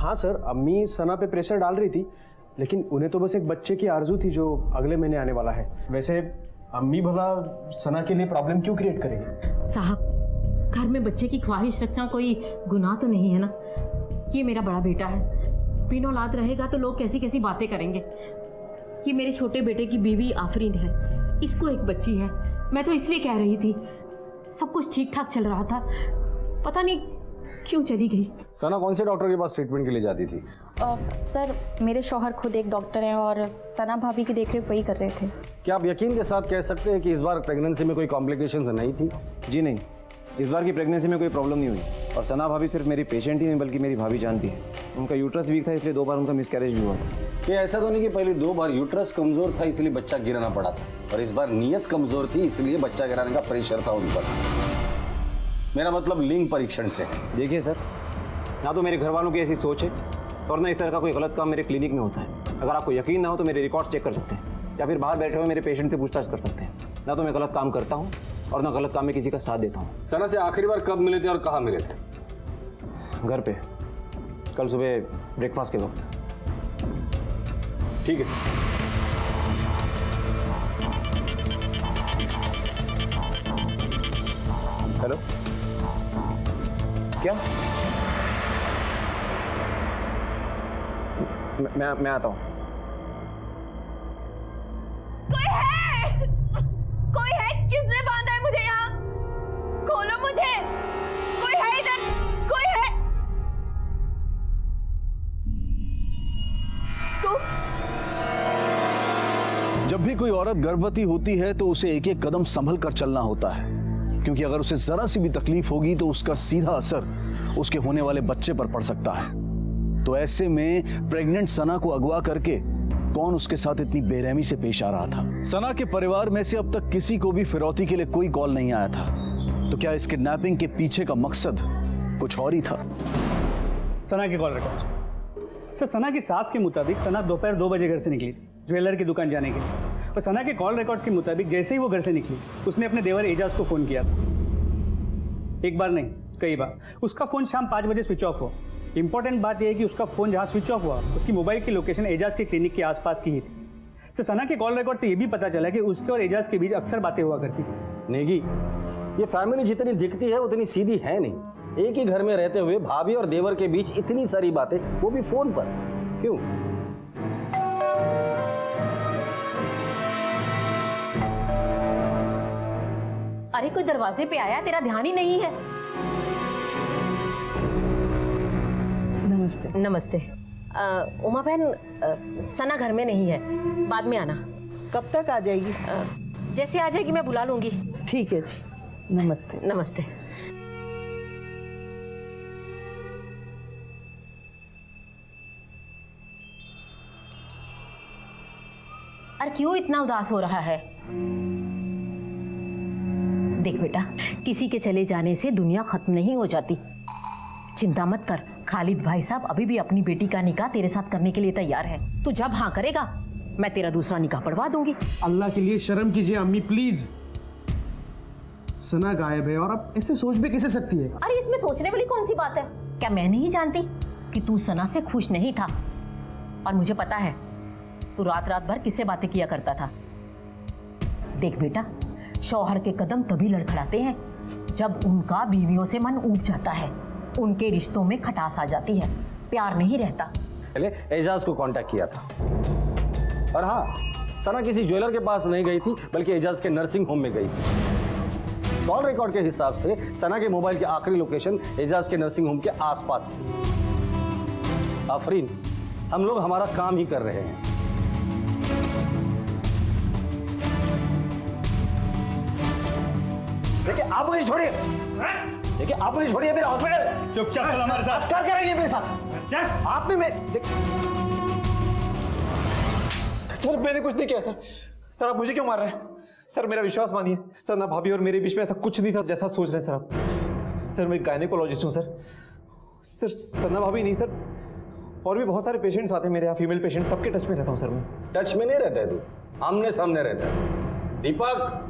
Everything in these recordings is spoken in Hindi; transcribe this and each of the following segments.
हाँ सर, अम्मी सना पे प्रेशर डाल रही थी, लेकिन उन्हें तो बस एक बच्चे की आरजू थी जो अगले महीने आने वाला है। वैसे अम्मी भला सना के लिए प्रॉब्लम क्यों क्रिएट करेंगे? साहब, घर में बच्चे की ख्वाहिश रखना कोई गुनाह तो नहीं है ना। ये मेरा बड़ा बेटा है, बिन औलाद रहेगा तो लोग कैसी कैसी बातें करेंगे। ये मेरे छोटे बेटे की बीवी आफरीन है, इसको एक बच्ची है। मैं तो इसलिए कह रही थी, सब कुछ ठीक ठाक चल रहा था, पता नहीं क्यों चली गई। सना कौन से डॉक्टर के पास ट्रीटमेंट के लिए जाती थी? सर, मेरे शौहर खुद एक डॉक्टर हैं और सना भाभी की देखरेख वही कर रहे थे। क्या आप यकीन के साथ कह सकते हैं कि इस बार प्रेगनेंसी में कोई कॉम्प्लिकेशंस नहीं थी? जी नहीं, इस बार की प्रेगनेंसी में कोई प्रॉब्लम नहीं हुई। और सना भाभी सिर्फ मेरी पेशेंट ही नहीं बल्कि मेरी भाभी जानती है। उनका यूट्रस वीक था, इसलिए 2 बार उनका मिसकैरेज भी हुआ था। ये ऐसा तो नहीं कि पहले 2 बार यूट्रस कमजोर था इसलिए बच्चा गिराना पड़ा था, और इस बार नीयत कमजोर थी इसलिए बच्चा गिराने का प्रेशर था उन पर। मेरा मतलब लिंग परीक्षण से है। देखिए सर, ना तो मेरे घर वालों की ऐसी सोच है और ना इस तरह का कोई गलत काम मेरे क्लिनिक में होता है। अगर आपको यकीन ना हो तो मेरे रिकॉर्ड्स चेक कर सकते हैं, या फिर बाहर बैठे हुए मेरे पेशेंट से पूछताछ कर सकते हैं। ना तो मैं गलत काम करता हूँ और ना गलत काम में किसी का साथ देता हूँ। सना से आखिरी बार कब मिले थे और कहाँ मिले थे? घर पे, कल सुबह ब्रेकफास्ट के वक्त। ठीक है। हेलो, क्या? मैं आता हूँ। कोई है? किसने बांधा है मुझे यहाँ? खोलो मुझे, कोई है इधर? कोई है? तू? जब भी कोई औरत गर्भवती होती है तो उसे एक एक कदम संभल कर चलना होता है, क्योंकि अगर उसे जरा सी भी तकलीफ होगी तो उसका सीधा असर उसके होने वाले बच्चे पर पड़ सकता है। तो ऐसे में प्रेग्नेंट सना को अगवा करके कौन उसके साथ इतनी बेरहमी से पेश आ रहा था? सना के परिवार में से अब तक किसी को भी फिरौती के लिए कोई कॉल नहीं आया था। तो क्या इस किडनैपिंग के पीछे का मकसद कुछ और ही था? सना के कॉल रिकॉर्ड। सर, सना की सास के मुताबिक सना दोपहर 2 बजे घर से निकली थी ज्वेलर की दुकान जाने के लिए। और सना के कॉल रिकॉर्ड्स के मुताबिक जैसे ही वो घर से निकली, उसने अपने देवर एजाज को फ़ोन किया था। एक बार नहीं, कई बार। उसका फ़ोन शाम 5 बजे स्विच ऑफ हुआ। इंपॉर्टेंट बात यह है कि उसका फ़ोन जहाँ स्विच ऑफ हुआ, उसकी मोबाइल की लोकेशन एजाज के क्लिनिक के आसपास की ही थी। सर, सना के कॉल रिकॉर्ड से ये भी पता चला कि उसके और एजाज के बीच अक्सर बातें हुआ करती थी। नेगी, ये फैमिली जितनी दिखती है उतनी सीधी है नहीं। एक ही घर में रहते हुए भाभी और देवर के बीच इतनी सारी बातें, वो भी फोन पर, क्यों? अरे कोई दरवाजे पे आया, तेरा ध्यान ही नहीं है। नमस्ते। नमस्ते। उमा बहन, सना घर में नहीं है, बाद में आना। कब तक आ जाएगी? जैसे आ जाएगी मैं बुला लूंगी। ठीक है जी, नमस्ते। नमस्ते। अरे क्यों इतना उदास हो रहा है? देख बेटा, किसी के चले जाने से दुनिया खत्म नहीं हो जाती। चिंता मत कर, खालिद भाई साहब अभी भी अपनी बेटी का निकाह तेरे साथ करने के लिए तैयार है। तू जब हाँ करेगा मैं तेरा दूसरा निकाह पढ़वा दूंगी। अल्लाह के लिए शर्म कीजिए अम्मी, प्लीज। सना गायब है और अब ऐसे सोच भी कैसे सकती है? अरे इसमें सोचने वाली कौन सी बात है? क्या मैं नहीं जानती कि तू सना से खुश नहीं था? और मुझे पता है तू रात रात भर किससे बातें किया करता था। देख बेटा, शौहर के कदम तभी लड़खड़ाते हैं जब उनका बीवियों से मन उब जाता है, उनके रिश्तों में खटास आ जाती है, प्यार नहीं रहता। पहले एजाज को कांटेक्ट किया था। और हाँ, सना किसी ज्वेलर के पास नहीं गई थी बल्कि एजाज के नर्सिंग होम में गई थी। कॉल रिकॉर्ड के हिसाब से सना के मोबाइल की आखिरी लोकेशन एजाज के नर्सिंग होम के आसपास थी। आफरीन, हम लोग हमारा काम ही कर रहे हैं। देखिए, आप मुझे छोड़िए। देखिए, आप मुझे छोड़िए, मेरे हॉस्पिटल। चुपचाप चलो हमारे साथ। क्या करेंगे मेरे साथ? क्या आपने? मैं सर, मैंने कुछ नहीं किया सर। सर, आप मुझे क्यों मार रहे हैं? सर, मेरा विश्वास मानिए सर, ना भाभी और मेरे बीच में ऐसा कुछ नहीं था जैसा सोच रहे हैं सर आप। सर, मैं गायनेकोलॉजिस्ट हूँ सर। सर, सना भाभी नहीं सर, और भी बहुत सारे पेशेंट्स आते हैं मेरे यहाँ, फीमेल पेशेंट, सबके टच में रहता हूँ सर मैं। टच में नहीं रहता है तू, आमने सामने रहता है। दीपक,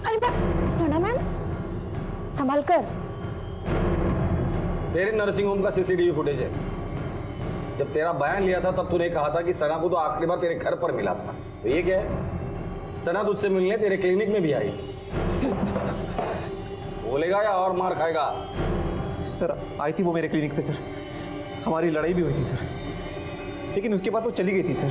अरे सना मैम, संभाल कर। तेरे नर्सिंग होम का सीसीटीवी फुटेज है। जब तेरा बयान लिया था तब तूने कहा था कि सना को तो आखिरी बार तेरे घर पर मिला था। तो ये क्या है? सना तुझसे मिलने तेरे क्लिनिक में भी आई। बोलेगा या और मार खाएगा? सर आई थी वो मेरे क्लिनिक पे सर, हमारी लड़ाई भी हुई थी सर, लेकिन उसके बाद वो चली गई थी सर।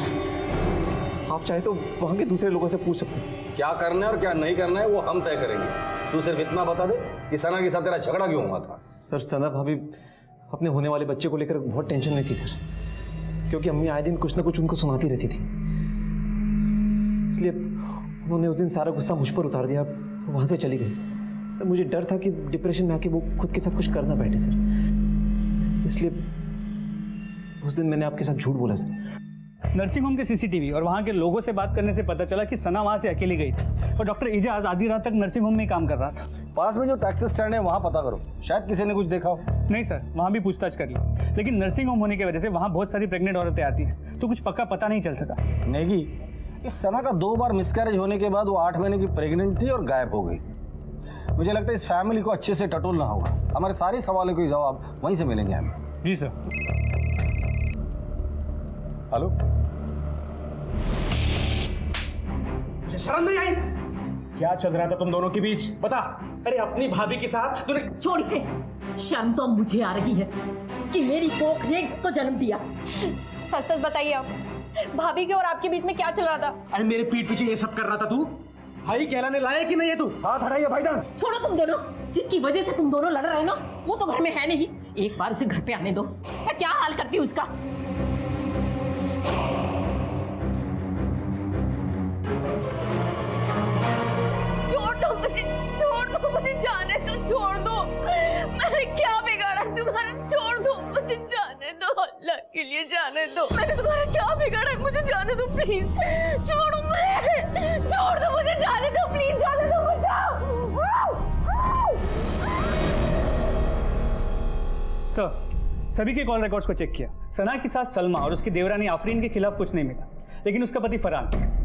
आप चाहे तो वहाँ के दूसरे लोगों से पूछ सकते सर। क्या करना है और क्या नहीं करना है वो हम तय करेंगे। तू सिर्फ इतना बता दे कि सना के साथ तेरा झगड़ा क्यों हुआ था। सर सना भाभी अपने होने वाले बच्चे को लेकर बहुत टेंशन में थी सर, क्योंकि अम्मी आए दिन कुछ ना कुछ उनको सुनाती रहती थी, इसलिए उन्होंने उस दिन सारा गुस्सा मुझ पर उतार दिया, वहाँ से चली गई। सर मुझे डर था कि डिप्रेशन में आके वो खुद के साथ कुछ कर ना बैठे सर, इसलिए उस दिन मैंने आपके साथ झूठ बोला सर। नर्सिंग होम के सीसीटीवी और वहाँ के लोगों से बात करने से पता चला कि सना वहाँ से अकेली गई थी और डॉक्टर एजाज आधी रात तक नर्सिंग होम में ही काम कर रहा था। पास में जो टैक्सी स्टैंड है वहाँ पता करो, शायद किसी ने कुछ देखा हो। नहीं सर, वहाँ भी पूछताछ कर ली, लेकिन नर्सिंग होम होने की वजह से वहाँ बहुत सारी प्रेग्नेंट औरतें आती हैं, तो कुछ पक्का पता नहीं चल सका। नेगी, इस सना का 2 बार मिसकैरेज होने के बाद वो 8 महीने की प्रेग्नेंट थी और गायब हो गई। मुझे लगता है इस फैमिली को अच्छे से टटोलना होगा। हमारे सारे सवालों के जवाब वहीं से मिलेंगे हमें। जी सर। हेलो, शर्म नहीं आई? क्या चल रहा था तुम दोनों के बीच बता। अरे अपनी भाभी के साथ तूने। छोड़ इसे। शर्म तो मुझे आ रही है कि मेरी कोख ने इसको जन्म दिया। सच सच बताइए आप, भाभी के और आपके बीच में क्या चल रहा था? अरे मेरे पीठ पीछे ये सब कर रहा था तू? भाई कहलाने लायक कि नहीं है तू? हाथ हटाइए भाईजान। छोड़ो तुम दोनों, जिसकी वजह से तुम दोनों लड़ रहे हो ना, वो तो घर में है नहीं। एक बार उसे घर पे आने दो, मैं क्या हाल करती हूँ उसका। छोड़ दो मुझे जाने दो, छोड़ दो। मैंने क्या बिगाड़ा तुम्हारा? छोड़ दो मुझे जाने दो, अल्लाह के लिए जाने दो। मैंने तुम्हारा क्या बिगाड़ा? मुझे जाने दो प्लीज, छोड़ो मुझे, छोड़ दो मुझे, जाने दो प्लीज, जाने दो मुझे। सर, सभी के कॉल रिकॉर्ड्स को चेक किया। सना की सास सलमा और उसकी देवरानी आफरीन के खिलाफ कुछ नहीं मिला, लेकिन उसका पति फरहान,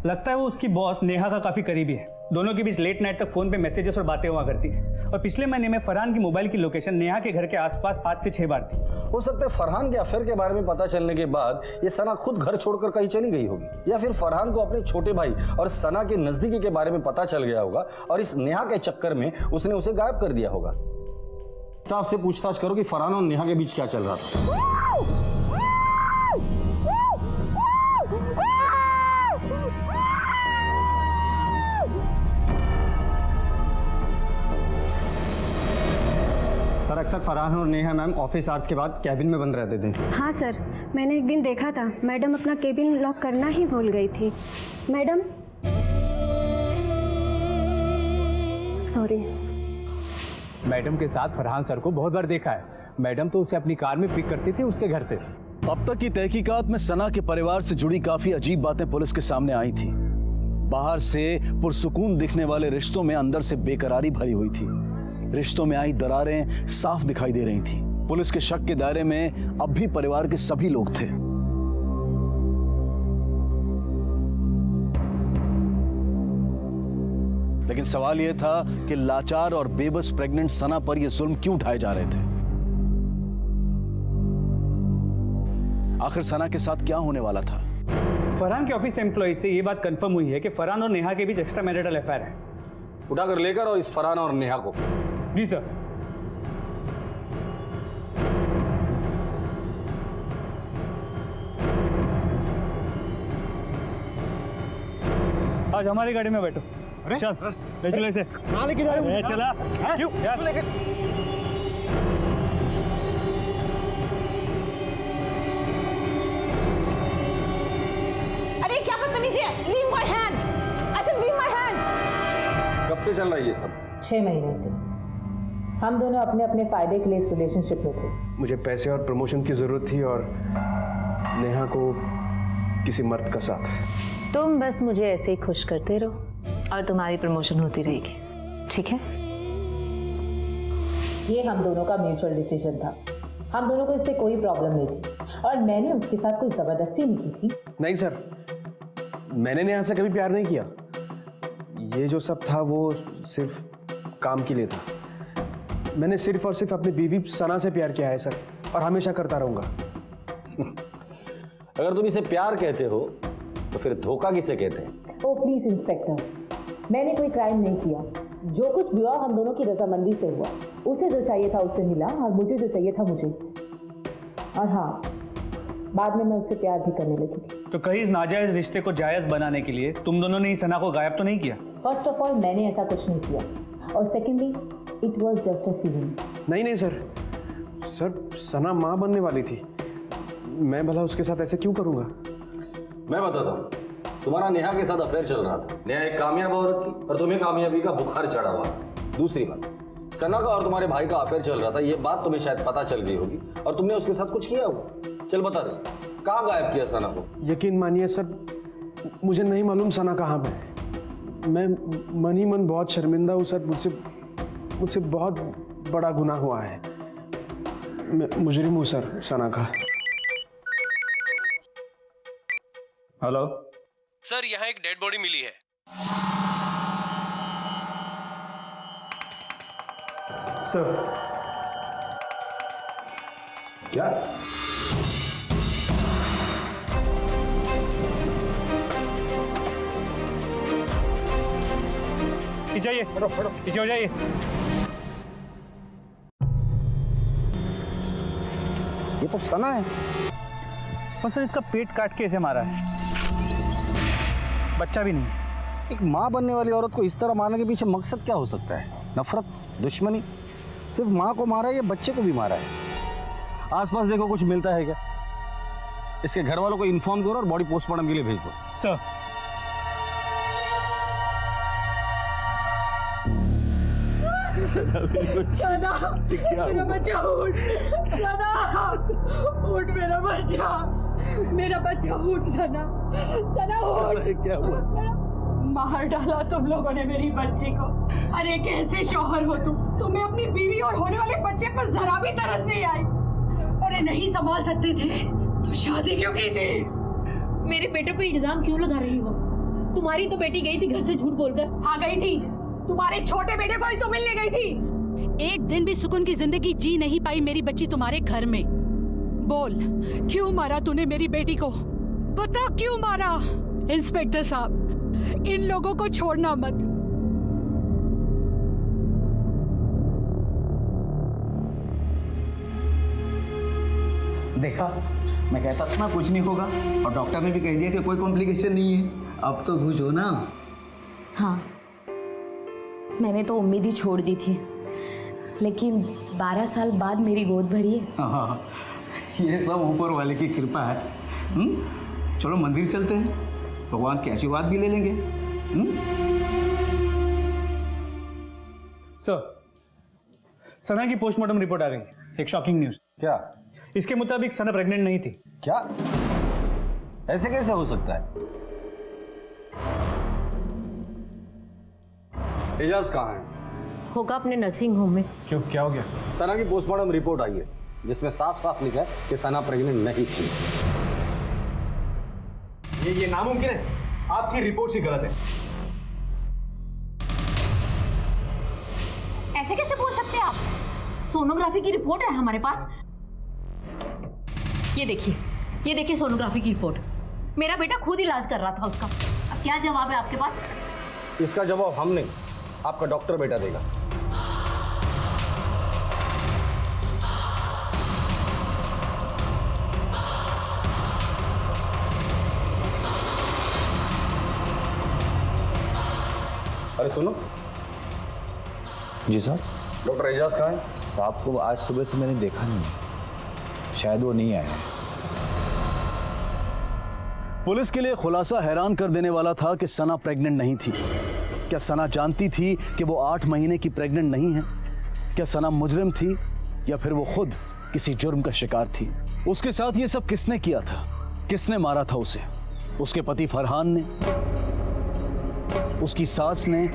लगता है वो उसकी बॉस नेहा का काफी करीबी है। दोनों के बीच लेट नाइट तक फोन पे मैसेजेस और बातें हुआ करती हैं। और पिछले महीने में फरहान की मोबाइल की लोकेशन नेहा के घर के आसपास 5 से 6 बार थी। हो सकता है फरहान के अफेयर के बारे में पता चलने के बाद ये सना खुद घर छोड़कर कहीं चली गई होगी, या फिर फरहान को अपने छोटे भाई और सना के नजदीकी के बारे में पता चल गया होगा और इस नेहा के चक्कर में उसने उसे गायब कर दिया होगा। स्टाफ से पूछताछ करो कि फरहान और नेहा के बीच क्या चल रहा था। सर अक्सर फरहान और नेहा मैम ऑफिस आवर्स के बाद कैबिन में बंद रहते थे। हाँ सर, मैंने एक दिन देखा था मैडम अपना केबिन लॉक करना ही भूल गई थी। Madam sorry. मैडम के साथ फरहान सर को बहुत बार देखा है। मैडम तो उसे अपनी कार में पिक करती थी उसके घर से। अब तक की तहकीकात में सना के परिवार से जुड़ी काफी अजीब बातें पुलिस के सामने आई थी। बाहर से पुरसुकून दिखने वाले रिश्तों में अंदर से बेकरारी भरी हुई थी। रिश्तों में आई दरारें साफ दिखाई दे रही थी। पुलिस के शक के दायरे में अब भी परिवार के सभी लोग थे। लेकिन सवाल यह था कि लाचार और बेबस प्रेग्नेंट सना पर यह जुल्म क्यों उठाए जा रहे थे? आखिर सना के साथ क्या होने वाला था? फरहान के ऑफिस एम्प्लॉय से ये बात कंफर्म हुई है कि फरहान और नेहा के बीच एक्स्ट्रा मैरिटल अफेयर है। उठाकर लेकर और इस फरहान और नेहा को। जी सर। आज हमारी गाड़ी में बैठो। चल ले चलो इसे। कहाँ लेके जा रहे हो? चला। क्यों लेके? अरे क्या बदतमीजी है? Leave my hand, I said leave my hand. कब से चल रहा है ये सब? 6 महीने से। हम दोनों अपने अपने फायदे के लिए इस रिलेशनशिप में थे। मुझे पैसे और प्रमोशन की जरूरत थी और नेहा को किसी मर्द का साथ। तुम बस मुझे ऐसे ही खुश करते रहो और तुम्हारी प्रमोशन होती रहेगी, ठीक है? ये हम दोनों का म्यूचुअल डिसीजन था। हम दोनों को इससे कोई प्रॉब्लम नहीं थी और मैंने उसके साथ कोई जबरदस्ती नहीं की थी। नहीं सर, मैंने नेहा से कभी प्यार नहीं किया। ये जो सब था वो सिर्फ काम के लिए था। मैंने सिर्फ और सिर्फ अपनी बीवी सना से प्यार किया है सर, और हमेशा करता रहूंगा। अगर तुम इसे प्यार कहते हो तो फिर धोखा किसे कहते हैं? ओ प्लीज इंस्पेक्टर, मैंने कोई क्राइम नहीं किया। जो कुछ भी हुआ हम दोनों की रजामंदी से हुआ। उसे जो चाहिए था उसे मिला और मुझे जो चाहिए था मुझे। और हाँ, बाद में मैं उससे प्यार भी करने लगी थी। तो कहीं इस नाजायज रिश्ते को जायज बनाने के लिए तुम दोनों ने ही सना को गायब तो नहीं किया? फर्स्ट ऑफ ऑल मैंने ऐसा कुछ नहीं किया, और secondly it was just a feeling. नहीं सर, सना माँ बनने वाली थी। मैं भला उसके साथ ऐसे क्यों करूंगा? मैं बताता हूँ, तुम्हारा नेहा के साथ अफेयर चल रहा था। नेहा एक कामयाब औरत थी और तुम्हें कामयाबी का बुखार चढ़ा हुआ। दूसरी बात, सना का और तुम्हारे भाई का अफेयर चल रहा था, ये बात तुम्हें शायद पता चल गई होगी और तुमने उसके साथ कुछ किया होगा। चल बता दे, कहाँ गायब किया सना को? यकीन मानिए सर, मुझे नहीं मालूम सना कहाँ पे। मैं मन ही मन बहुत शर्मिंदा हूँ सर। मुझसे बहुत बड़ा गुनाह हुआ है। मैं मुजरिम हूँ सर सना का। हेलो सर, यहाँ एक डेड बॉडी मिली है। सर क्या? पीछे आइए, पीछे हो जाइए। ये तो सना है। और सर इसका पेट काट के ऐसे मारा है, बच्चा भी नहीं। एक माँ बनने वाली औरत को इस तरह मारने के पीछे मकसद क्या हो सकता है? नफरत, दुश्मनी? सिर्फ माँ को मारा है या बच्चे को भी मारा है? आसपास देखो कुछ मिलता है क्या? इसके घर वालों को इन्फॉर्म करो और बॉडी पोस्टमार्टम के लिए भेज दो। सर सना, मेरा बच्चा उठ। सना, उठ मेरा बच्चा, मेरा बच्चा उठ। सना, सना उठ। क्या हुआ? मार डाला तुम लोगों ने मेरी बच्ची को। अरे कैसे शौहर हो तुम? तुम्हें अपनी बीवी और होने वाले बच्चे पर जरा भी तरस नहीं आई? अरे नहीं संभाल सकते थे तो शादी क्यों की थी? मेरे बेटे पे इल्जाम क्यों लगा रही हो? तुम्हारी तो बेटी गई थी घर से झूठ बोलकर। हाँ गई थी, तुम्हारे छोटे बेटे को ही तो मिलने गई थी। एक दिन भी सुकून की जिंदगी जी नहीं पाई मेरी बच्ची तुम्हारे घर में। बोल, क्यों मारा तूने मेरी बेटी को? बता क्यों मारा? इंस्पेक्टर साहब, इन लोगों को छोड़ना मत। देखा, मैं कहता था ना कुछ नहीं होगा, और डॉक्टर ने भी कह दिया कि कोई कॉम्प्लिकेशन नहीं है। अब तो खुश हो ना? हाँ, मैंने तो उम्मीद ही छोड़ दी थी, लेकिन 12 साल बाद मेरी गोद भरी है। हाँ, ये सब ऊपर वाले की कृपा है। चलो मंदिर चलते हैं, भगवान के आशीर्वाद भी ले लेंगे। सर, सना की पोस्टमार्टम रिपोर्ट आ गई। एक शॉकिंग न्यूज। क्या? इसके मुताबिक सना प्रेग्नेंट नहीं थी। क्या? ऐसे कैसे हो सकता है? एजाज कहाँ है? होगा अपने नर्सिंग होम में। क्यों, क्या हो गया? सना की पोस्टमार्टम रिपोर्ट आई है जिसमें साफ साफ लिखा है कि सना प्रेग्नेंट नहीं थी। ये नामुमकिन है, आपकी रिपोर्ट ही गलत है। ऐसे कैसे बोल सकते हैं आप? सोनोग्राफी की रिपोर्ट है हमारे पास। ये देखिए सोनोग्राफी की रिपोर्ट। मेरा बेटा खुद इलाज कर रहा था उसका। अब क्या जवाब है आपके पास? इसका जवाब हम नहीं, आपका डॉक्टर बेटा देगा। अरे सुनो। जी साहब। डॉक्टर एजाज कहाँ है? साहब को आज सुबह से मैंने देखा नहीं, शायद वो नहीं आए हैं। पुलिस के लिए खुलासा हैरान कर देने वाला था कि सना प्रेग्नेंट नहीं थी। क्या सना जानती थी कि वो 8 महीने की प्रेग्नेंट नहीं है? क्या सना मुजरिम थी या फिर वो खुद किसी जुर्म का शिकार थी? उसके साथ ये सब किसने किया था? किसने मारा था उसे? उसके पति फरहान ने, उसकी सास ने,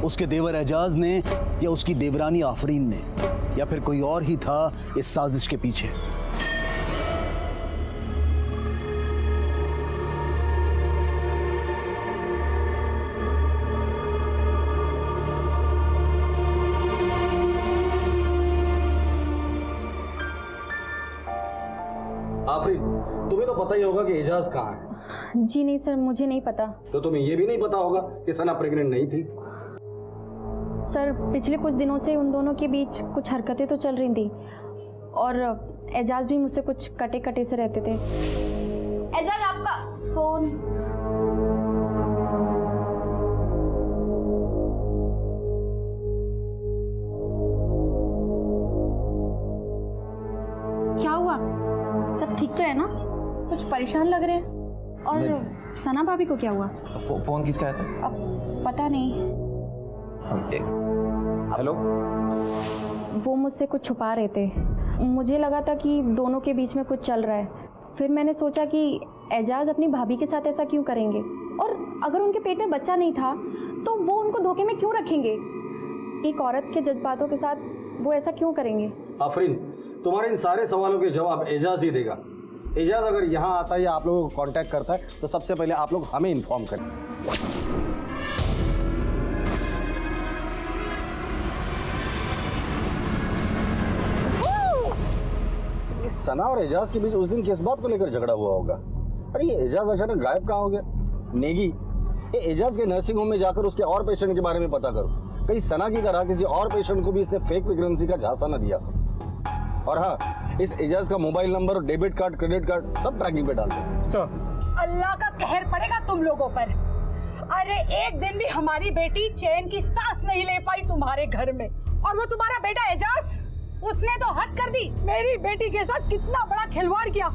उसके देवर एजाज ने, या उसकी देवरानी आफरीन ने, या फिर कोई और ही था इस साजिश के पीछे? आफरीन, तुम्हें तो पता ही होगा कि एजाज कहाँ है। जी नहीं सर, मुझे नहीं पता। तो तुम्हें ये भी नहीं पता होगा कि सना प्रेग्नेंट नहीं थी। सर पिछले कुछ दिनों से उन दोनों के बीच कुछ हरकतें तो चल रही थी और एजाज भी मुझसे कुछ कटे कटे से रहते थे। एजाज आपका फोन। क्या हुआ? सब ठीक तो है ना? कुछ परेशान लग रहे हैं। और सना भाभी को क्या हुआ? फोन किसका आया था? अब पता नहीं। हेलो। वो मुझसे कुछ छुपा रहे थे। मुझे लगा था कि दोनों के बीच में कुछ चल रहा है। फिर मैंने सोचा कि एजाज अपनी भाभी के साथ ऐसा क्यों करेंगे, और अगर उनके पेट में बच्चा नहीं था तो वो उनको धोखे में क्यों रखेंगे? एक औरत के जज्बातों के साथ वो ऐसा क्यों करेंगे? आफरीन, तुम्हारे इन सारे सवालों के जवाब एजाज ही देगा। एजाज अगर यहाँ आता है या आप लोगों को कांटेक्ट करता है तो सबसे पहले आप लोग हमें इन्फॉर्म करें। सना और एजाज के बीच उस दिन किस बात को लेकर झगड़ा हुआ होगा? अरे ये एजाज अचानक गायब कहाँ हो गया? नेगी, ये एजाज के नर्सिंग होम में जाकर उसके और पेशेंट के बारे में पता करो। कहीं सना की तरह किसी और पेशेंट को भी इसने फेक प्रेगनेंसी का झांसा न दिया। और हाँ, इस एजाज का मोबाइल नंबर और डेबिट कार्ड, क्रेडिट कार्ड सब ट्रैकिंग पे डाल दो। सर, अल्लाह का कहर पड़ेगा तुम लोगों पर। अरे एक दिन भी हमारी बेटी चैन की सांस नहीं ले पाई तुम्हारे घर में, और वो तुम्हारा बेटा एजाज, उसने तो हद कर दी। मेरी बेटी के साथ कितना बड़ा खिलवाड़ किया।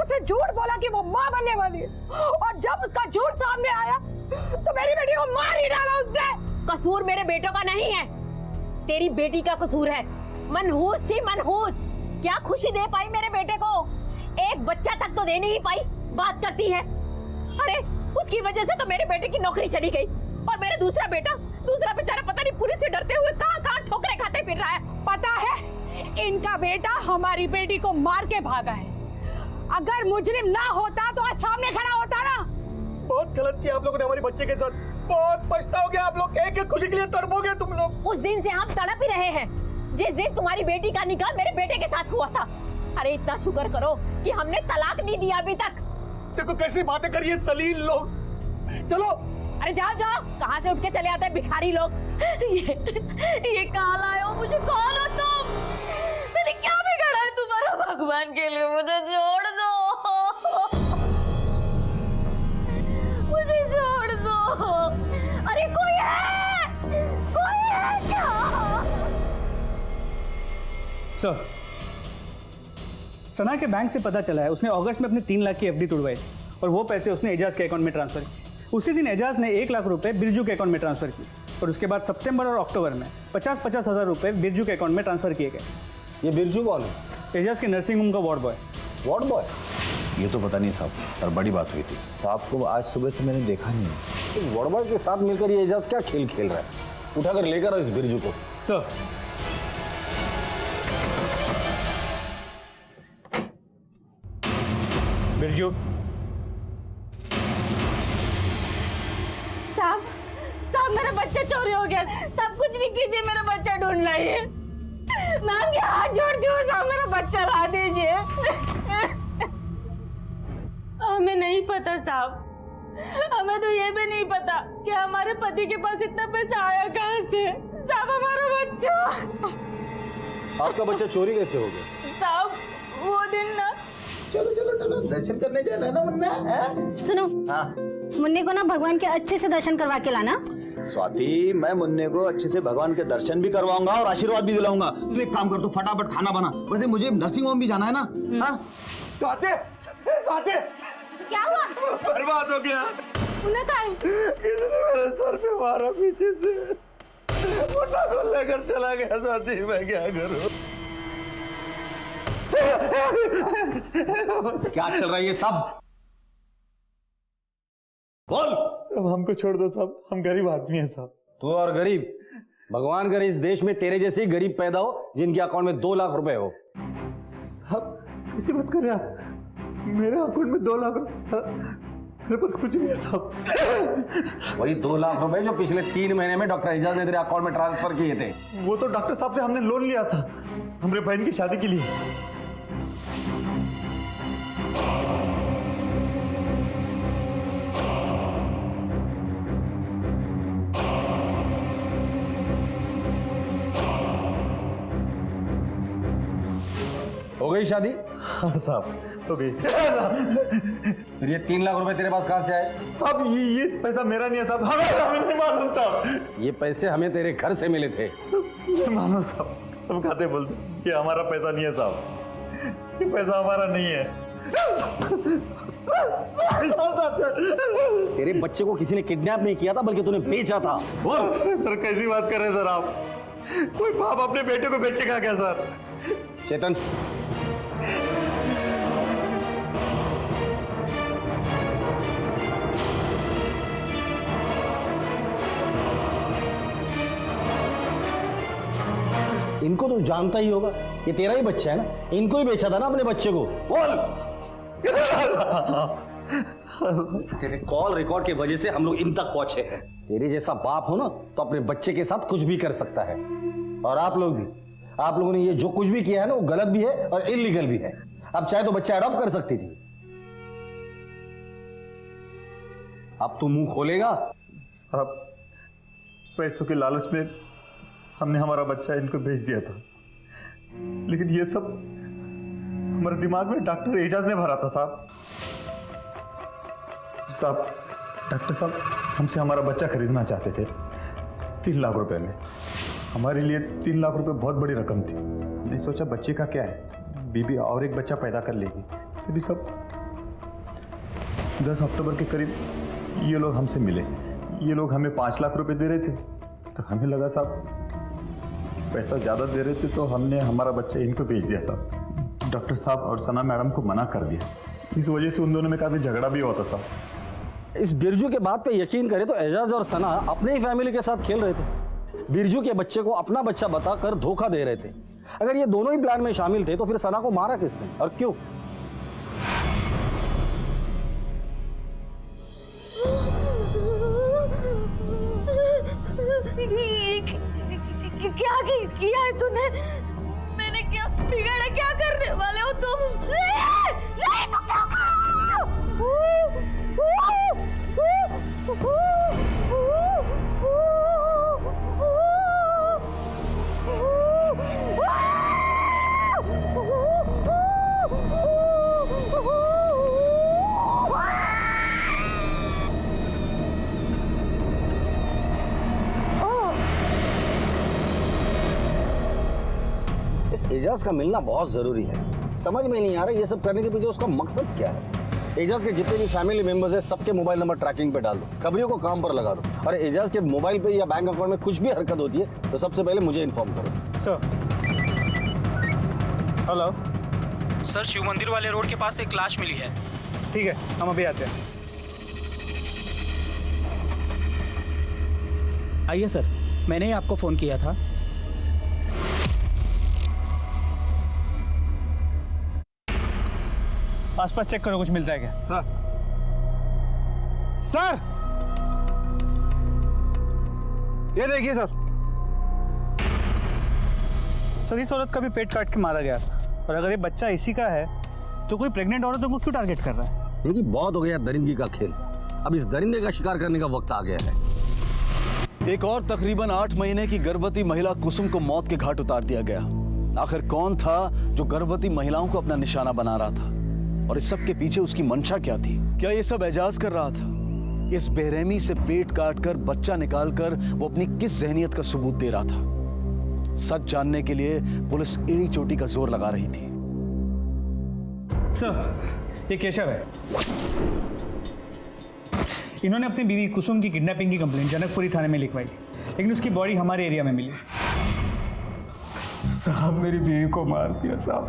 उसे झूठ बोला कि वो माँ बनने वाली है, और जब उसका झूठ सामने आया तो मेरी बेटी को मार ही डाला उसने। कसूर मेरे बेटों का नहीं है, तेरी बेटी का कसूर है। मनहूस थी मनहूस, क्या खुशी दे पाई मेरे बेटे को? एक बच्चा तक तो दे नहीं पाई, बात करती है। अरे उसकी वजह से तो मेरे बेटे की नौकरी चली गई, और मेरा दूसरा बेचारा पता नहीं पुलिस से डरते हुए कहाँ ठोकरे खाते फिर रहा है। पता है, इनका बेटा हमारी बेटी को मार के भागा है। अगर मुजरिम ना होता तो आज सामने खड़ा होता ना। बहुत गलत किया आप लोगों ने हमारे बच्चे के साथ। बहुत पछताओगे आप लोग, एक एक खुशी के लिए तड़पोगे तुम लोग। उस दिन से हम तड़प ही रहे हैं जिस दिन तुम्हारी बेटी का निकाह मेरे बेटे के साथ हुआ था। अरे इतना शुक्र करो कि हमने तलाक नहीं दिया अभी तक। देखो कैसी बातें करिए सलील लोग। चलो, अरे जाओ जाओ, कहाँ से उठ के चले आते हैं भिखारी लोग। ये कहाँ लाए हो? मुझे कौन हो तुम? मैंने क्या बिगाड़ा है तुम्हारा? भगवान के लिए मुझे छोड़ दो, मुझे छोड़ दो। अरे कोई है क्या? सर, सना के बैंक से पता चला है उसने अगस्त में अपने 3 लाख की एफडी तोड़वाई, और वो पैसे उसने एजाज के अकाउंट में ट्रांसफर किए। उसी दिन एजाज ने 1 लाख रुपए बिरजू के अकाउंट में ट्रांसफर किए, और उसके बाद सितंबर और अक्टूबर में 50-50 हज़ार रुपए बिरजू के अकाउंट में ट्रांसफर किए गए। ये बिरजू कौन है? एजाज के नर्सिंग होम का वार्ड बॉय। Ward boy? ये तो पता नहीं साहब, पर बड़ी बात हुई थी। साहब को आज सुबह से मैंने देखा नहीं है। तो वार्ड बॉय के साथ मिलकर ये एजाज क्या खेल खेल रहा है? उठाकर लेकर आओ इस बिरजू को। सर, बिरजू। साहब मेरा बच्चा चोरी हो गया। सब कुछ भी कीजिए, मेरा बच्चा ढूंढ लाइए। मैं आपके हाथ जोड़ती हूँ साहब, मेरा बच्चा ला दीजिए। हमें नहीं पता साहब, हमें तो ये भी नहीं पता कि हमारे पति के पास इतना पैसा आया कहाँ से। साहब हमारा बच्चा। आपका बच्चा चोरी कैसे हो गया? साहब वो दिन ना, चलो चलो चलो, दर्शन करने जाना ना मुन्ना। सुनो, हाँ मुन्ने को ना भगवान के अच्छे से दर्शन करवा के लाना। स्वाति, मैं मुन्ने को अच्छे से भगवान के दर्शन भी करवाऊंगा और आशीर्वाद भी दिलाऊंगा। तू एक काम कर, तू फटाफट खाना बना। वैसे मुझे नर्सिंग होम भी जाना है ना। हाँ स्वाति, स्वाति, क्या हुआ? बर्बाद हो गया। मुन्ना कहाँ है? किसने मेरे सर पे मारा पीछे से? मुन्ना को लेकर चला गया। स्वाति मैं क्या करूं? क्या चल रहा है ये सब? बोल। अब हमको छोड़ दो साहब, हम गरीब आदमी हैं साहब। तू और गरीब? भगवान करे इस देश में तेरे जैसे ही गरीब पैदा हो जिनके अकाउंट में 2 लाख रुपए हो। साहब कैसी बात कर रहे हैं आप? मेरे अकाउंट में 2 लाख रुपए, मेरे पास कुछ नहीं है साहब। वही 2 लाख रुपए जो पिछले 3 महीने में डॉक्टर एजाज ने तेरे अकाउंट में ट्रांसफर किए थे। वो तो डॉक्टर साहब से हमने लोन लिया था हमारे बहन की शादी के लिए। हो गई शादी? हाँ साहब, हो गई। फिर ये 3 लाख रुपए तेरे पास कहाँ से आए? साहब ये पैसा मेरा नहीं है साहब, हमें नहीं मालूम साहब। ये पैसे हमें तेरे घर से मिले थे। मानो साहब, सब खाते बोलते ये हमारा पैसा नहीं है साहब, ये पैसा हमारा नहीं है। तेरे बच्चे को किसी ने किडनैप नहीं किया था, बल्कि तूने बेचा था। अरे सर कैसी बात कर रहे हैं सर आप? कोई बाप अपने बेटे को बेचेगा क्या सर? चेतन, इनको तो जानता ही होगा, ये तेरा ही बच्चा है ना, इनको ही बेचा था ना अपने बच्चे को। बोल। तेरे कॉल रिकॉर्ड की वजह से हम लोग इन तक पहुंचे हैं। तेरे जैसा बाप हो ना तो अपने बच्चे के साथ कुछ भी कर सकता है। और आप लोग भी, आप लोगों ने ये जो कुछ भी किया है ना, वो गलत भी है और इलीगल भी है। अब चाहे तो बच्चा अडॉप्ट कर सकती थी। अब तू मुंह खोलेगा? साहब पैसों के लालच में हमने हमारा बच्चा इनको भेज दिया था, लेकिन ये सब हमारे दिमाग में डॉक्टर एजाज ने भरा था साहब। साहब डॉक्टर साहब हमसे हमारा बच्चा खरीदना चाहते थे 3 लाख रुपए में। हमारे लिए 3 लाख रुपए बहुत बड़ी रकम थी। हमने सोचा बच्चे का क्या है, बीबी और एक बच्चा पैदा कर लेगी। तभी सब 10 अक्टूबर के करीब ये लोग हमसे मिले। ये लोग हमें 5 लाख रुपए दे रहे थे, तो हमें लगा साहब पैसा ज़्यादा दे रहे थे, तो हमने हमारा बच्चा इनको भेज दिया साहब। डॉक्टर साहब और सना मैडम को मना कर दिया। इस वजह से उन दोनों में काफ़ी झगड़ा भी हुआ था साहब। इस बिरजू के बात पे यकीन करें तो एजाज और सना अपने ही फैमिली के साथ खेल रहे थे। बिरजू के बच्चे को अपना बच्चा बताकर धोखा दे रहे थे। अगर ये दोनों ही प्लान में शामिल थे तो फिर सना को मारा किसने और क्यों? क्या किया है तूने? मैंने क्या बिगाड़ा? क्या करने वाले हो तुम? नहीं तो क्या इस एजाज का मिलना बहुत जरूरी है। समझ में नहीं आ रहा ये सब करने के पीछे उसका मकसद क्या है। एजाज के जितने भी फैमिली मेंबर्स हैं सबके मोबाइल नंबर ट्रैकिंग पे डाल दो, खबरियों को काम पर लगा दो, और एजाज के मोबाइल पे या बैंक अकाउंट में कुछ भी हरकत होती है तो सबसे पहले मुझे इन्फॉर्म करो। सर हेलो सर, शिव मंदिर वाले रोड के पास एक लाश मिली है। ठीक है, हम अभी आते हैं। आइए सर, मैंने ही आपको फ़ोन किया था। आसपास चेक करो, कुछ मिलता है क्या? सर ये देखिए सर, इस औरत का भी पेट काट के मारा गया था। और अगर ये बच्चा इसी का है तो कोई प्रेग्नेंट औरतों को क्यों टारगेट कर रहा है? क्योंकि बहुत हो गया दरिंदगी का खेल, अब इस दरिंदे का शिकार करने का वक्त आ गया है। एक और तकरीबन 8 महीने की गर्भवती महिला कुसुम को मौत के घाट उतार दिया गया। आखिर कौन था जो गर्भवती महिलाओं को अपना निशाना बना रहा था, और इस सब के पीछे उसकी मंशा क्या थी? क्या ये सब एजाज कर रहा था? इस बेरहमी से पेट काटकर बच्चा निकालकर वो अपनी किस जहनियत का सबूत दे रहा था? सच जानने के लिए पुलिस एड़ी चोटी का जोर लगा रही थी। सर ये केशव है। इन्होंने अपनी बीवी कुसुम की किडनैपिंग की कंप्लेंट जनकपुरी थाने में लिखवाई, लेकिन उसकी बॉडी हमारे एरिया में मिली। साहब मेरी बीवी को मार दिया साहब,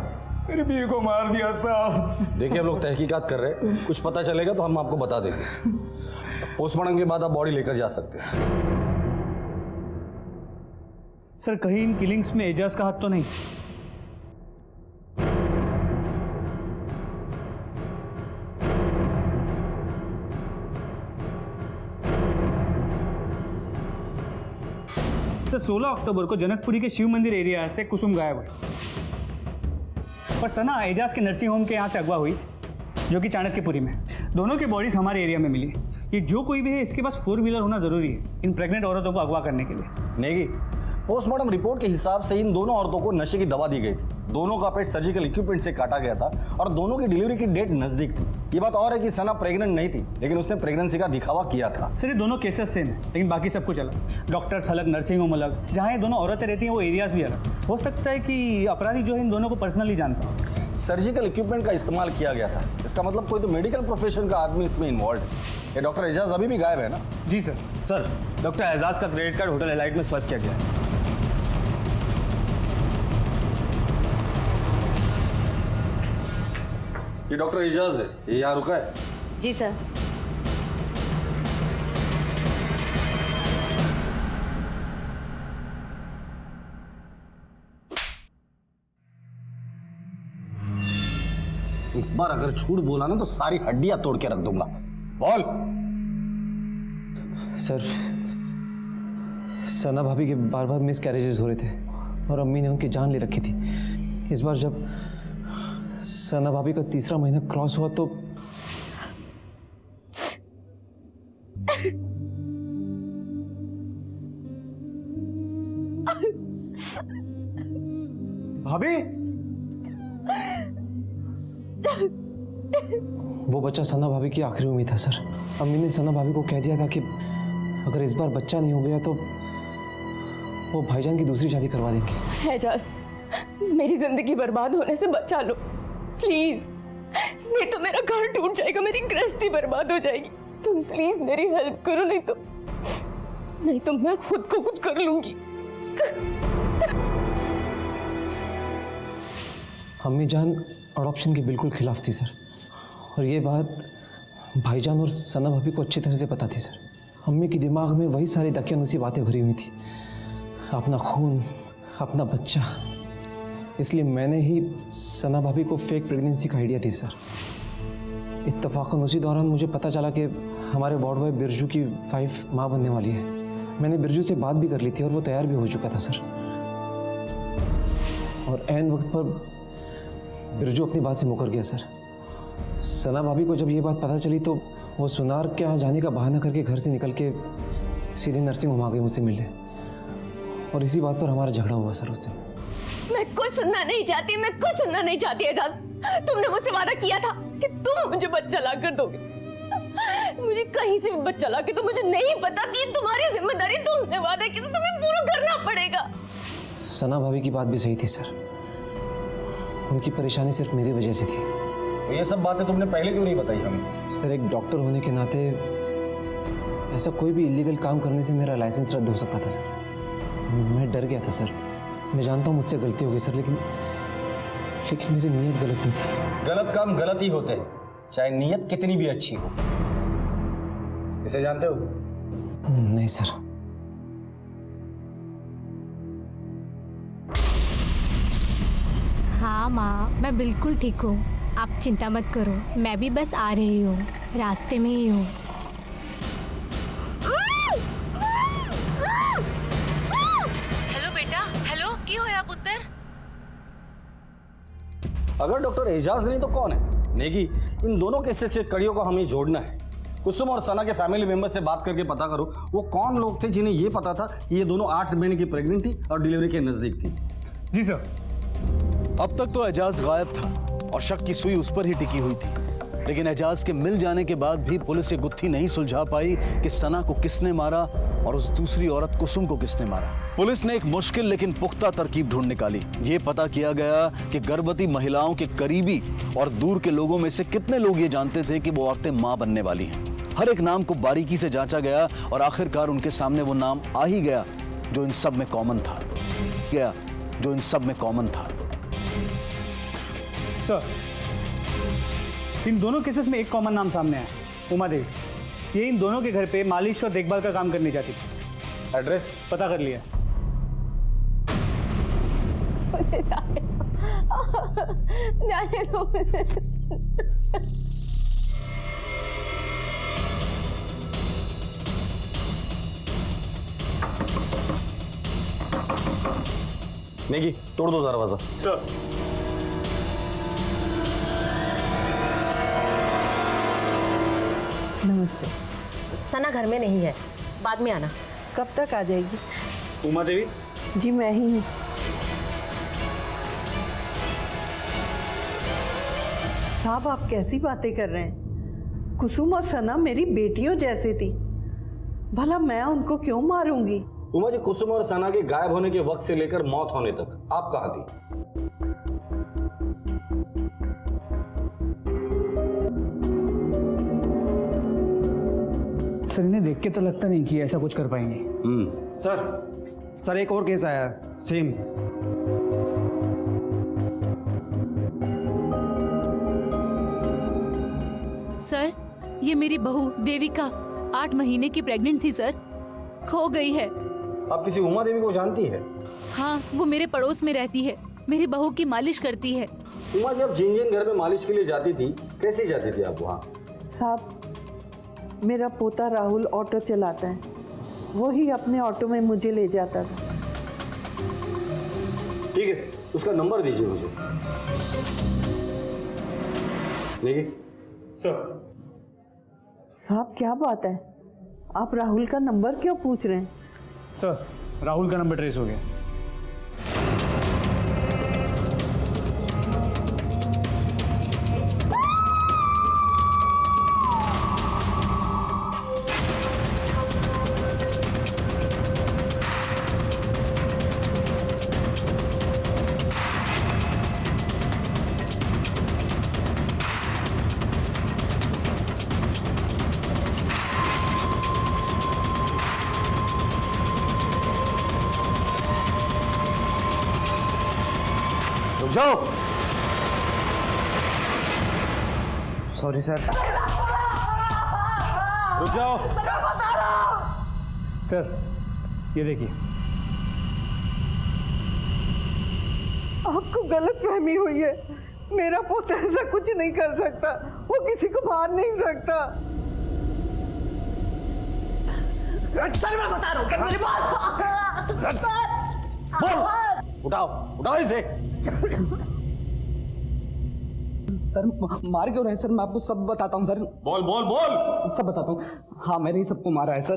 मेरी बीवी को मार दिया साहब। देखिए हम लोग तहकीकात कर रहे हैं, कुछ पता चलेगा तो हम आपको बता देंगे। पोस्टमार्टम के बाद आप बॉडी लेकर जा सकते हैं। सर कहीं इन किलिंग्स में एजाज का हाथ तो नहीं? तो 16 अक्टूबर को जनकपुरी के शिव मंदिर एरिया से कुसुम गायब हुई, और सना एजाज के नर्सिंग होम के यहाँ से अगवा हुई, जो कि चाणक्यपुरी में। दोनों की बॉडीज हमारे एरिया में मिली। ये जो कोई भी है इसके पास 4 व्हीलर होना जरूरी है इन प्रेग्नेंट औरतों को अगवा करने के लिए। नेगी, पोस्टमार्टम रिपोर्ट के हिसाब से इन दोनों औरतों को नशे की दवा दी गई थी। दोनों का पेट सर्जिकल इक्विपमेंट से काटा गया था और दोनों की डिलीवरी की डेट नजदीक थी। ये बात और है कि सना प्रेग्नेंट नहीं थी, लेकिन उसने प्रेगनेंसी का दिखावा किया था। सर ये दोनों केसेस सेम है, लेकिन बाकी सब कुछ अलग। डॉक्टर्स अलग, नर्सिंग होम अलग, जहाँ ये दोनों औरतें रहती हैं वो एरियाज भी अलग। हो सकता है कि अपराधी जो है इन दोनों को पर्सनली जानता हो। सर्जिकल इक्विपमेंट का इस्तेमाल किया गया था, इसका मतलब कोई तो मेडिकल प्रोफेशन का आदमी इसमें इन्वॉल्व है। ये डॉक्टर एजाज अभी भी गायब है ना? जी सर। सर डॉक्टर एजाज का क्रेडिट कार्ड होटल एलाइट में स्वाइप किया गया है। ये डॉक्टर एजाज है, ये यहाँ रुका है? जी सर। इस बार अगर झूठ बोला ना तो सारी हड्डियां तोड़ के रख दूंगा। बोल। सर, सना भाभी के बार बार मिस कैरेजेस हो रहे थे और अम्मी ने उनकी जान ले रखी थी। इस बार जब सना भाभी का तीसरा महीना क्रॉस हुआ तो भाभी, वो बच्चा सना भाभी की आखिरी उम्मीद था सर। अम्मी ने सना भाभी को कह दिया था कि अगर इस बार बच्चा नहीं हो गया तो वो भाईजान की दूसरी शादी करवा देंगे। एजाज, मेरी जिंदगी बर्बाद होने से बचा लो प्लीज, नहीं तो मेरा घर टूट जाएगा, मेरी गृहस्थी बर्बाद हो जाएगी। तुम प्लीज मेरी हेल्प करो, नहीं तो मैं खुद को कुछ कर लूंगी। अम्मी जान अडॉप्शन के बिल्कुल खिलाफ थी सर, और ये बात भाईजान और सना भाभी को अच्छी तरह से पता थी सर। अम्मी के दिमाग में वही सारी दकियानुसी बातें भरी हुई थी, अपना खून, अपना बच्चा। इसलिए मैंने ही सना भाभी को फेक प्रेगनेंसी का आइडिया दी सर। इत्तफाकन उसी दौरान मुझे पता चला कि हमारे वार्ड बॉय बिरजू की वाइफ माँ बनने वाली है। मैंने बिरजू से बात भी कर ली थी और वो तैयार भी हो चुका था सर। और ऐन वक्त पर बिरजू अपनी बात से मुकर गया सर। सना भाभी को जब ये बात पता चली तो वो सुनार के यहाँ जाने का बहाना करके घर से निकल के सीधे नर्सिंग होम आ गई मुझसे मिलने, और इसी बात पर हमारा झगड़ा हुआ सर उससे। मैं कुछ सुनना नहीं चाहती एजाज। तुमने मुझसे वादा किया था कि तुम मुझे बच्चा ला कर दोगे। मुझे कहीं से भी बच्चा ला के तो मुझे नहीं पता थी तुम्हारी जिम्मेदारी। तुमने वादा किया तो तुम्हें पूरा करना पड़ेगा। सना भाभी की बात भी सही थी सर, उनकी परेशानी सिर्फ मेरी वजह से थी। तो ये सब बातें तुमने पहले क्यों नहीं बताई हमें? सर, एक डॉक्टर होने के नाते ऐसा कोई भी इलीगल काम करने से मेरा लाइसेंस रद्द हो सकता था सर। मैं डर गया था सर। मैं जानता हूँ मुझसे गलती हो गई सर, लेकिन मेरी नीयत गलत नहीं थी। गलत काम गलत ही होते हैं, चाहे नीयत कितनी भी अच्छी हो। इसे जानते हो? नहीं सर। हाँ माँ, मैं बिल्कुल ठीक हूँ, आप चिंता मत करो। मैं भी बस आ रही हूँ, रास्ते में ही हूँ। हेलो बेटा, हेलो, की होया पुत्र? अगर डॉक्टर एजाज नहीं तो कौन है? नेगी, इन दोनों केसेस से कड़ियों को हमें जोड़ना है। कुसुम और सना के फैमिली मेंबर से बात करके पता करो वो कौन लोग थे जिन्हें ये पता था कि ये दोनों 8 महीने की प्रेग्नेंट थी और डिलीवरी के नजदीक थी। जी सर। अब तक तो एजाज गायब था और शक की सुई उस पर ही टिकी हुई थी, लेकिन एजाज के मिल जाने के बाद भी पुलिस ये गुत्थी नहीं सुलझा पाई कि सना को किसने मारा और उस दूसरी औरत कुसुम को किसने मारा। पुलिस ने एक मुश्किल लेकिन पुख्ता तरकीब ढूंढ निकाली। ये पता किया गया कि गर्भवती महिलाओं के करीबी और दूर के लोगों में से कितने लोग ये जानते थे कि वो औरतें मां बनने वाली हैं। हर एक नाम को बारीकी से जांचा गया और आखिरकार उनके सामने वो नाम आ ही गया जो इन सब में कॉमन था। सर, इन दोनों केसेस में एक कॉमन नाम सामने आया, उमा देवी। ये इन दोनों के घर पे मालिश और देखभाल का काम करने जाती थी। एड्रेस पता कर लिया। मुझे जाने दो। नेगी, तोड़ दो दरवाजा। सर। नमस्ते। सना घर में नहीं है, बाद में आना। कब तक आ जाएगी? उमा देवी, जी मैं ही हूँ। साहब आप कैसी बातें कर रहे हैं? कुसुम और सना मेरी बेटियों जैसी थी, भला मैं उनको क्यों मारूंगी? उमा जी, कुसुम और सना के गायब होने के वक्त से लेकर मौत होने तक आप कहाँ थी? सर इन्हें देख के तो लगता नहीं कि ऐसा कुछ कर पाएंगे। सर एक और केस आया है सेम। सर ये मेरी बहू देविका 8 महीने की प्रेग्नेंट थी सर, खो गई है। आप किसी उमा देवी को जानती है? हाँ, वो मेरे पड़ोस में रहती है, मेरी बहू की मालिश करती है। उमा जी, आप जिन जिन घर में मालिश के लिए जाती थी, कैसे जाती थी आप वहाँ? साहब मेरा पोता राहुल ऑटो चलाता है, वही अपने ऑटो में मुझे ले जाता था। ठीक है, उसका नंबर दीजिए मुझे। देखिए सर। साहब क्या बात है, आप राहुल का नंबर क्यों पूछ रहे हैं? सर राहुल का नंबर ट्रेस हो गया। जाओ। Sorry sir. रुक जाओ। सर ये देखिए। आपको गलतफहमी हुई है, मेरा पोता ऐसा कुछ नहीं कर सकता, वो किसी को मार नहीं सकता। सर मैं बता रहा हूँ, सर मेरी बात बोल। उठाओ इसे। सर मार क्यों रहे हैं सर? मैं आपको सब बताता हूँ सर। बोल बोल बोल। सब बताता हूँ। हाँ मैंने ही सबको मारा है सर।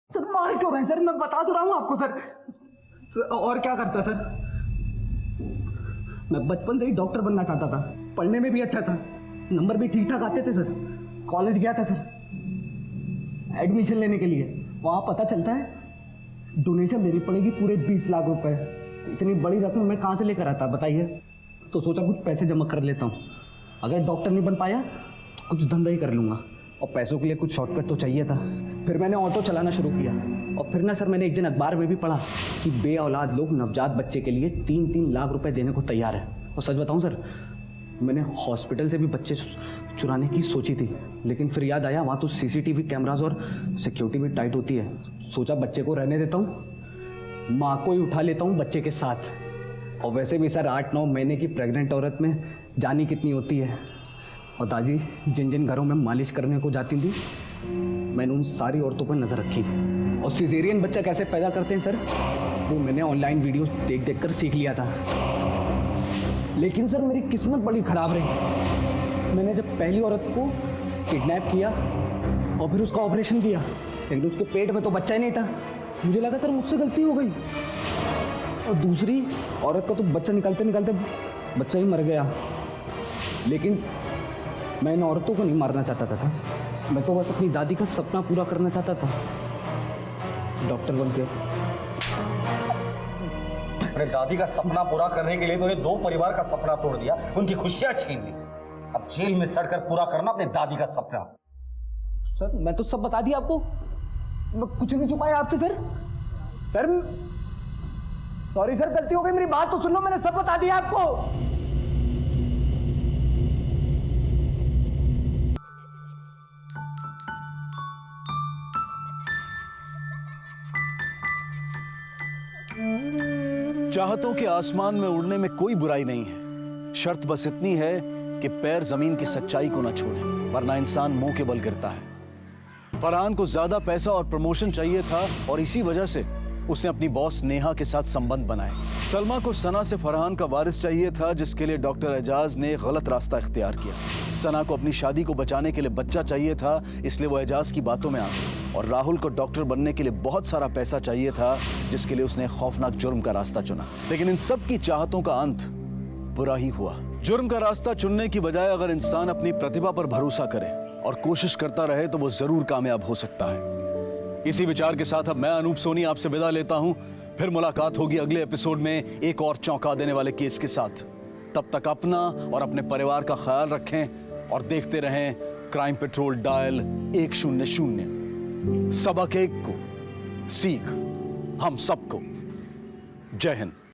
सर मार क्यों रहे हैं सर? मैं बता तो रहा हूँ आपको सर। और क्या करता सर? मैं बचपन से ही डॉक्टर बनना चाहता था, पढ़ने में भी अच्छा था, नंबर भी ठीक ठाक आते थे सर। कॉलेज गया था सर एडमिशन लेने के लिए, वहाँ पता चलता है डोनेशन देनी पड़ेगी पूरे 20 लाख रुपए। इतनी बड़ी रकम मैं कहाँ से लेकर आता बताइए? तो सोचा कुछ पैसे जमा कर लेता हूँ, अगर डॉक्टर नहीं बन पाया तो कुछ धंधा ही कर लूँगा, और पैसों के लिए कुछ शॉर्टकट तो चाहिए था। फिर मैंने ऑटो चलाना शुरू किया, और फिर ना सर मैंने एक दिन अखबार में भी पढ़ा कि बे औलाद लोग नवजात बच्चे के लिए 3-3 लाख रुपए देने को तैयार है। और सच बताऊँ सर, मैंने हॉस्पिटल से भी बच्चे चुराने की सोची थी, लेकिन फिर याद आया वहाँ तो सीसीटीवी कैमराज और सिक्योरिटी भी टाइट होती है। सोचा बच्चे को रहने देता हूँ, माँ को ही उठा लेता हूँ बच्चे के साथ। और वैसे भी सर 8-9 महीने की प्रेग्नेंट औरत में जानी कितनी होती है। और दादी जिन जिन घरों में मालिश करने को जाती थी, मैंने उन सारी औरतों पर नज़र रखी। और सिजेरियन बच्चा कैसे पैदा करते हैं सर, वो मैंने ऑनलाइन वीडियोस देख देख कर सीख लिया था। लेकिन सर मेरी किस्मत बड़ी ख़राब रही। मैंने जब पहली औरत को किडनैप किया और फिर उसका ऑपरेशन किया, लेकिन उसके पेट में तो बच्चा ही नहीं था। मुझे लगा सर मुझसे गलती हो गई। और दूसरी औरत का तो बच्चा निकालते निकालते बच्चा ही मर गया। लेकिन मैं इन औरतों को नहीं मारना चाहता था सर, मैं तो बस अपनी दादी का सपना पूरा करना चाहता था, डॉक्टर बन के। अपने दादी का सपना पूरा करने के लिए तो 2 परिवार का सपना तोड़ दिया, उनकी खुशियां छीन ली। अब जेल में सड़कर पूरा करना अपने दादी का सपना। सर मैं तो सब बता दिया आपको, मैं कुछ नहीं छुपाया आपसे सर। सॉरी सर, गलती हो गई, मेरी बात तो सुन लो, मैंने सब बता दिया आपको। चाहतों के आसमान में उड़ने में कोई बुराई नहीं है, शर्त बस इतनी है कि पैर जमीन की सच्चाई को ना छोड़े, वरना इंसान मुंह के बल गिरता है। फरहान को ज्यादा पैसा और प्रमोशन चाहिए था और इसी वजह से उसने अपनी बॉस नेहा के साथ संबंध बनाए। सलमा को सना से फरहान का वारिस चाहिए था, जिसके लिए डॉक्टर एजाज ने गलत रास्ता इख्तियार किया। सना को अपनी शादी को बचाने के लिए बच्चा चाहिए था, इसलिए वो एजाज की बातों में आ गई। और राहुल को डॉक्टर बनने के लिए बहुत सारा पैसा चाहिए था, जिसके लिए उसने खौफनाक जुर्म का रास्ता चुना। लेकिन इन सब की चाहतों का अंत बुरा ही हुआ। जुर्म का रास्ता चुनने की बजाय अगर इंसान अपनी प्रतिभा पर भरोसा करे और कोशिश करता रहे तो वो जरूर कामयाब हो सकता है। इसी विचार के साथ अब मैं अनूप सोनी आपसे विदा लेता हूं। फिर मुलाकात होगी अगले एपिसोड में एक और चौंका देने वाले केस के साथ। तब तक अपना और अपने परिवार का ख्याल रखें और देखते रहें क्राइम पेट्रोल डायल 100। सबक एक को सीख हम सबको। जय हिंद।